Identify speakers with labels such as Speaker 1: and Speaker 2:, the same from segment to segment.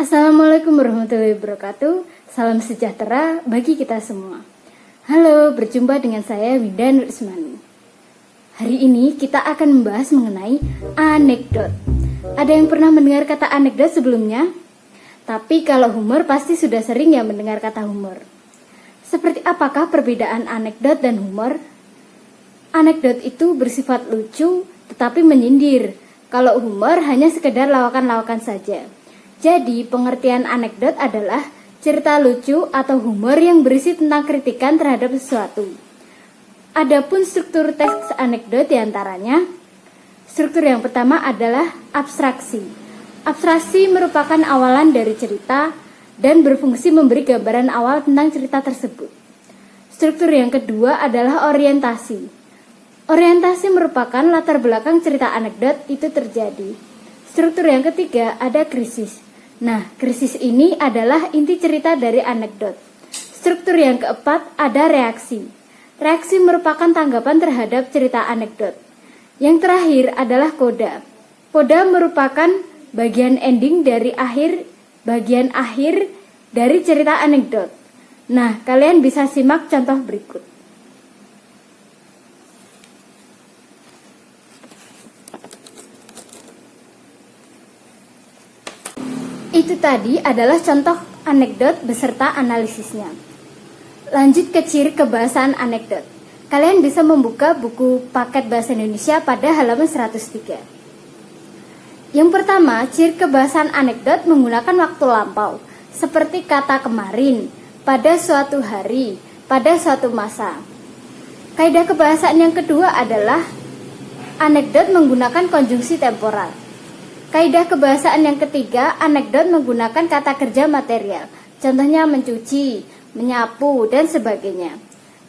Speaker 1: Assalamualaikum warahmatullahi wabarakatuh. Salam sejahtera bagi kita semua. Halo, berjumpa dengan saya Winda Nurismani. Hari ini kita akan membahas mengenai anekdot. Ada yang pernah mendengar kata anekdot sebelumnya? Tapi kalau humor pasti sudah sering ya mendengar kata humor. Seperti apakah perbedaan anekdot dan humor? Anekdot itu bersifat lucu tetapi menyindir. Kalau humor hanya sekedar lawakan-lawakan saja. Jadi, pengertian anekdot adalah cerita lucu atau humor yang berisi tentang kritikan terhadap sesuatu. Adapun struktur teks anekdot diantaranya, struktur yang pertama adalah abstraksi. Abstraksi merupakan awalan dari cerita dan berfungsi memberi gambaran awal tentang cerita tersebut. Struktur yang kedua adalah orientasi. Orientasi merupakan latar belakang cerita anekdot itu terjadi. Struktur yang ketiga ada krisis. Nah, krisis ini adalah inti cerita dari anekdot. Struktur yang keempat ada reaksi. Reaksi merupakan tanggapan terhadap cerita anekdot. Yang terakhir adalah koda. Koda merupakan bagian akhir dari cerita anekdot. Nah, kalian bisa simak contoh berikut. Itu tadi adalah contoh anekdot beserta analisisnya. Lanjut ke ciri kebahasaan anekdot. Kalian bisa membuka buku paket bahasa Indonesia pada halaman 103. Yang pertama, ciri kebahasaan anekdot menggunakan waktu lampau, seperti kata kemarin, pada suatu hari, pada suatu masa. Kaidah kebahasaan yang kedua adalah anekdot menggunakan konjungsi temporal. Kaidah kebahasaan yang ketiga, anekdot menggunakan kata kerja material, contohnya mencuci, menyapu, dan sebagainya.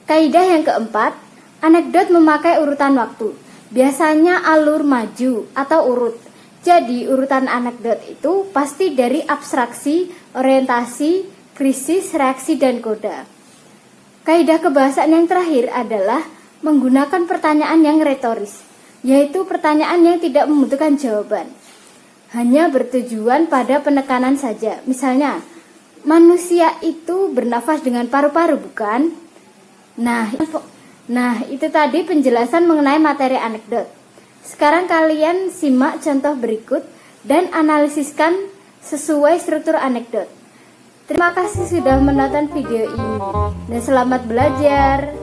Speaker 1: Kaidah yang keempat, anekdot memakai urutan waktu, biasanya alur maju atau urut. Jadi urutan anekdot itu pasti dari abstraksi, orientasi, krisis, reaksi, dan koda. Kaidah kebahasaan yang terakhir adalah menggunakan pertanyaan yang retoris, yaitu pertanyaan yang tidak membutuhkan jawaban, hanya bertujuan pada penekanan saja. Misalnya, manusia itu bernafas dengan paru-paru, bukan? Nah, itu tadi penjelasan mengenai materi anekdot. Sekarang kalian simak contoh berikut dan analisiskan sesuai struktur anekdot. Terima kasih sudah menonton video ini dan selamat belajar.